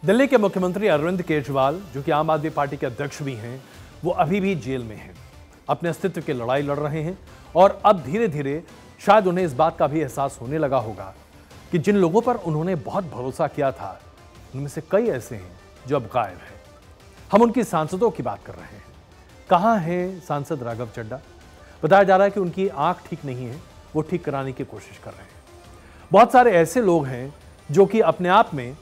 दिल्ली के मुख्यमंत्री अरविंद केजरीवाल, जो कि आम आदमी पार्टी के अध्यक्ष भी हैं, वो अभी भी जेल में हैं। अपने अस्तित्व की लड़ाई लड़ रहे हैं और अब धीरे धीरे शायद उन्हें इस बात का भी एहसास होने लगा होगा कि जिन लोगों पर उन्होंने बहुत भरोसा किया था, उनमें से कई ऐसे हैं जो अब गायब हैं। हम उनकी सांसदों की बात कर रहे हैं। कहाँ हैं सांसद राघव चड्ढा? बताया जा रहा है कि उनकी आंख ठीक नहीं है, वो ठीक कराने की कोशिश कर रहे हैं। बहुत सारे ऐसे लोग हैं जो कि अपने आप में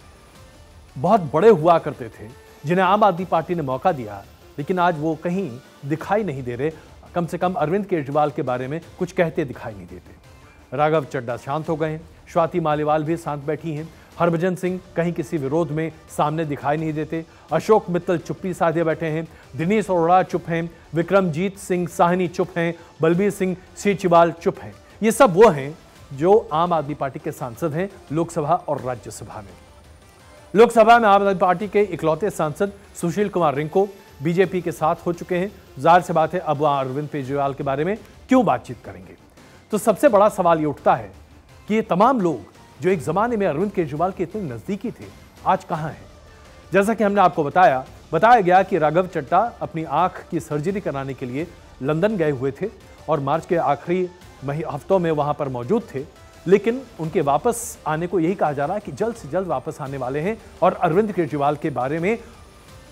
बहुत बड़े हुआ करते थे, जिन्हें आम आदमी पार्टी ने मौका दिया, लेकिन आज वो कहीं दिखाई नहीं दे रहे। कम से कम अरविंद केजरीवाल के बारे में कुछ कहते दिखाई नहीं देते। राघव चड्ढा शांत हो गए हैं, स्वाति मालीवाल भी शांत बैठी हैं, हरभजन सिंह कहीं किसी विरोध में सामने दिखाई नहीं देते, अशोक मित्तल चुप्पी साधे बैठे हैं, दिनेश अरोड़ा चुप हैं, विक्रमजीत सिंह साहनी चुप हैं, बलबीर सिंह सीचीवाल चुप हैं। ये सब वो हैं जो आम आदमी पार्टी के सांसद हैं लोकसभा और राज्यसभा में। लोकसभा में आम आदमी पार्टी के इकलौते सांसद सुशील कुमार रिंकू बीजेपी के साथ हो चुके हैं। जाहिर सी बात है, अब वह अरविंद केजरीवाल के बारे में क्यों बातचीत करेंगे? तो सबसे बड़ा सवाल ये उठता है कि ये तमाम लोग जो एक जमाने में अरविंद केजरीवाल के इतने नजदीकी थे, आज कहां हैं? जैसा कि हमने आपको बताया गया कि राघव चड्ढा अपनी आंख की सर्जरी कराने के लिए लंदन गए हुए थे और मार्च के आखिरी हफ्तों में वहां पर मौजूद थे, लेकिन उनके वापस आने को यही कहा जा रहा है कि जल्द से जल्द वापस आने वाले हैं और अरविंद केजरीवाल के बारे में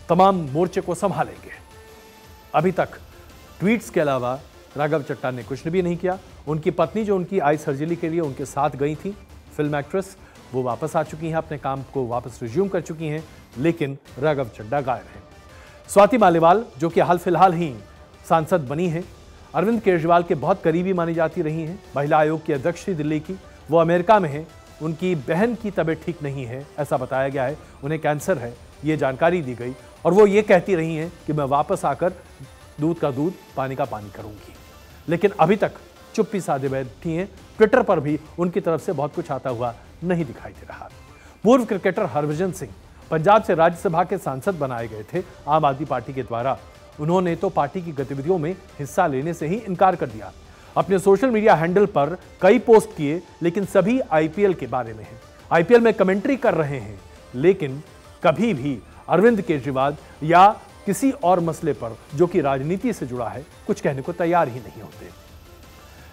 तमाम मोर्चे को संभालेंगे। अभी तक ट्वीट्स के अलावा राघव चड्ढा ने कुछ भी नहीं किया। उनकी पत्नी, जो उनकी आई सर्जरी के लिए उनके साथ गई थी, फिल्म एक्ट्रेस, वो वापस आ चुकी हैं, अपने काम को वापस रिज्यूम कर चुकी हैं, लेकिन राघव चड्ढा गायब हैं। स्वाति मालीवाल, जो कि हाल फिलहाल ही सांसद बनी हैं, अरविंद केजरीवाल के बहुत करीबी मानी जाती रही हैं, महिला आयोग की अध्यक्ष थी दिल्ली की, वो अमेरिका में हैं। उनकी बहन की तबीयत ठीक नहीं है, ऐसा बताया गया है, उन्हें कैंसर है, ये जानकारी दी गई, और वो ये कहती रही हैं कि मैं वापस आकर दूध का दूध, पानी का पानी करूंगी, लेकिन अभी तक चुप्पी साधे बैठी हैं। ट्विटर पर भी उनकी तरफ से बहुत कुछ आता हुआ नहीं दिखाई दे रहा। पूर्व क्रिकेटर हरभजन सिंह पंजाब से राज्यसभा के सांसद बनाए गए थे आम आदमी पार्टी के द्वारा। उन्होंने तो पार्टी की गतिविधियों में हिस्सा लेने से ही इनकार कर दिया। अपने सोशल मीडिया हैंडल पर कई पोस्ट किए, लेकिन सभी आईपीएल के बारे में हैं। आईपीएल में कमेंट्री कर रहे हैं, लेकिन कभी भी अरविंद केजरीवाल या किसी और मसले पर जो कि राजनीति से जुड़ा है, कुछ कहने को तैयार ही नहीं होते।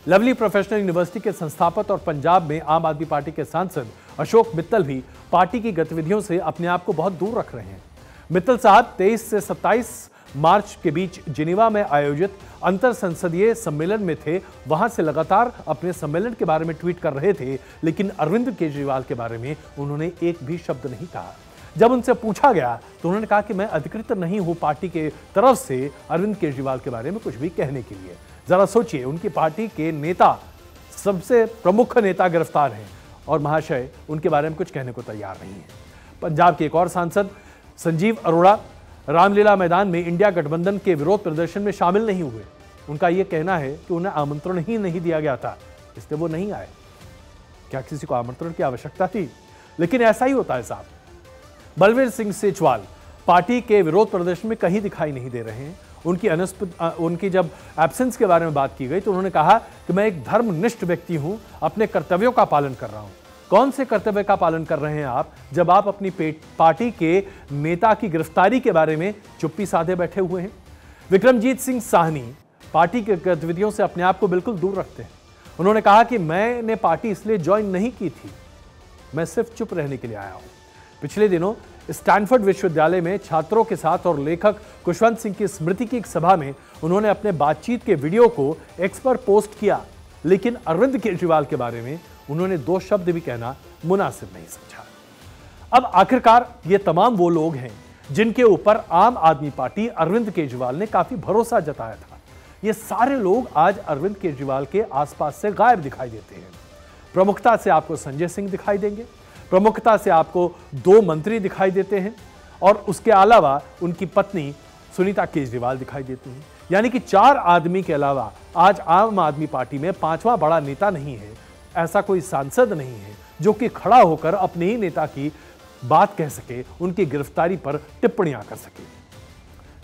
लवली प्रोफेशनल यूनिवर्सिटी के संस्थापक और पंजाब में आम आदमी पार्टी के सांसद अशोक मित्तल भी पार्टी की गतिविधियों से अपने आप को बहुत दूर रख रहे हैं। मित्तल साहब 23 से 27 मार्च के बीच जिनेवा में आयोजित अंतर संसदीय सम्मेलन में थे। वहां से लगातार अपने सम्मेलन के बारे में ट्वीट कर रहे थे, लेकिन अरविंद केजरीवाल के बारे में उन्होंने एक भी शब्द नहीं कहा। जब उनसे पूछा गया तो उन्होंने कहा कि मैं अधिकृत नहीं हूं पार्टी के तरफ से अरविंद केजरीवाल के बारे में कुछ भी कहने के लिए। जरा सोचिए, उनकी पार्टी के नेता, सबसे प्रमुख नेता गिरफ्तार हैं और महाशय उनके बारे में कुछ कहने को तैयार नहीं है। पंजाब के एक और सांसद संजीव अरोड़ा रामलीला मैदान में इंडिया गठबंधन के विरोध प्रदर्शन में शामिल नहीं हुए। उनका यह कहना है कि उन्हें आमंत्रण ही नहीं दिया गया था, इसलिए वो नहीं आए। क्या किसी को आमंत्रण की आवश्यकता थी? लेकिन ऐसा ही होता है साहब। बलबीर सिंह सीचीवाल पार्टी के विरोध प्रदर्शन में कहीं दिखाई नहीं दे रहे हैं। उनकी जब एब्सेंस के बारे में बात की गई तो उन्होंने कहा कि मैं एक धर्मनिष्ठ व्यक्ति हूं, अपने कर्तव्यों का पालन कर रहा हूं। कौन से कर्तव्य का पालन कर रहे हैं आप, जब आप अपनी पार्टी के नेता की गिरफ्तारी के बारे में चुप्पी साधे बैठे हुए हैं? विक्रमजीत सिंह साहनी पार्टी की गतिविधियों से अपने आप को बिल्कुल दूर रखते हैं। उन्होंने कहा कि मैंने पार्टी इसलिए ज्वाइन नहीं की थी, मैं सिर्फ चुप रहने के लिए आया हूं। पिछले दिनों स्टैनफोर्ड विश्वविद्यालय में छात्रों के साथ और लेखक खुशवंत सिंह की स्मृति की एक सभा में उन्होंने अपने बातचीत के वीडियो को एक्स पर पोस्ट किया, लेकिन अरविंद केजरीवाल के बारे में उन्होंने 2 शब्द भी कहना मुनासिब नहीं समझा। अब आखिरकार ये तमाम वो लोग हैं जिनके ऊपर आम आदमी पार्टी, अरविंद केजरीवाल ने काफी भरोसा जताया था। ये सारे लोग आज अरविंद केजरीवाल के आसपास से गायब दिखाई देते हैं। प्रमुखता से आपको संजय सिंह दिखाई देंगे, प्रमुखता से आपको 2 मंत्री दिखाई देते हैं, और उसके अलावा उनकी पत्नी सुनीता केजरीवाल दिखाई देती हैं। यानी कि 4 आदमी के अलावा आज आम आदमी पार्टी में 5वां बड़ा नेता नहीं है। ऐसा कोई सांसद नहीं है जो कि खड़ा होकर अपने ही नेता की बात कह सके, उनकी गिरफ्तारी पर टिप्पणियां कर सके।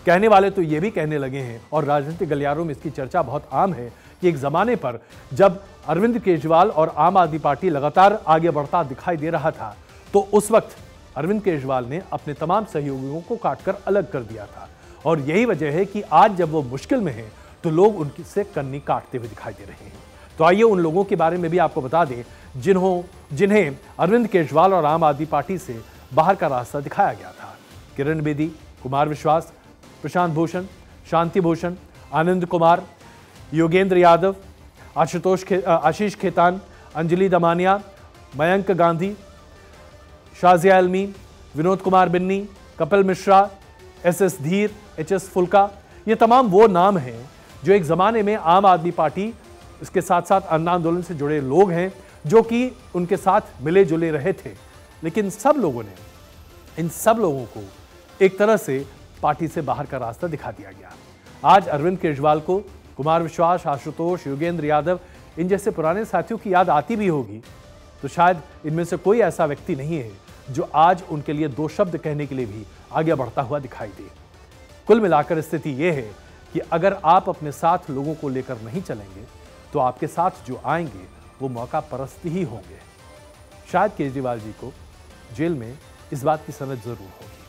कहने वाले तो ये भी कहने लगे हैं, और राजनीतिक गलियारों में इसकी चर्चा बहुत आम है, कि एक जमाने पर जब अरविंद केजरीवाल और आम आदमी पार्टी लगातार आगे बढ़ता दिखाई दे रहा था, तो उस वक्त अरविंद केजरीवाल ने अपने तमाम सहयोगियों को काटकर अलग कर दिया था। और यही वजह है कि आज जब वो मुश्किल में हैं तो लोग उनसे कन्नी काटते हुए दिखाई दे रहे हैं। तो आइए उन लोगों के बारे में भी आपको बता दें जिन्हें अरविंद केजरीवाल और आम आदमी पार्टी से बाहर का रास्ता दिखाया गया था। किरण बेदी, कुमार विश्वास, प्रशांत भूषण, शांति भूषण, आनंद कुमार, योगेंद्र यादव, आशीष खेतान, अंजलि दमानिया, मयंक गांधी, शाजिया अलमी, विनोद कुमार बिन्नी, कपिल मिश्रा, एस धीर, HS फुल्का, ये तमाम वो नाम हैं जो एक ज़माने में आम आदमी पार्टी, इसके साथ साथ अन्ना आंदोलन से जुड़े लोग हैं जो कि उनके साथ मिले जुले रहे थे। लेकिन सब लोगों ने, इन सब लोगों को एक तरह से पार्टी से बाहर का रास्ता दिखा दिया गया। आज अरविंद केजरीवाल को कुमार विश्वास, आशुतोष, योगेंद्र यादव, इन जैसे पुराने साथियों की याद आती भी होगी तो शायद इनमें से कोई ऐसा व्यक्ति नहीं है जो आज उनके लिए दो शब्द कहने के लिए भी आगे बढ़ता हुआ दिखाई दे। कुल मिलाकर स्थिति यह है कि अगर आप अपने साथ लोगों को लेकर नहीं चलेंगे तो आपके साथ जो आएंगे वो मौका परस्त ही होंगे। शायद केजरीवाल जी को जेल में इस बात की समझ जरूर होगी।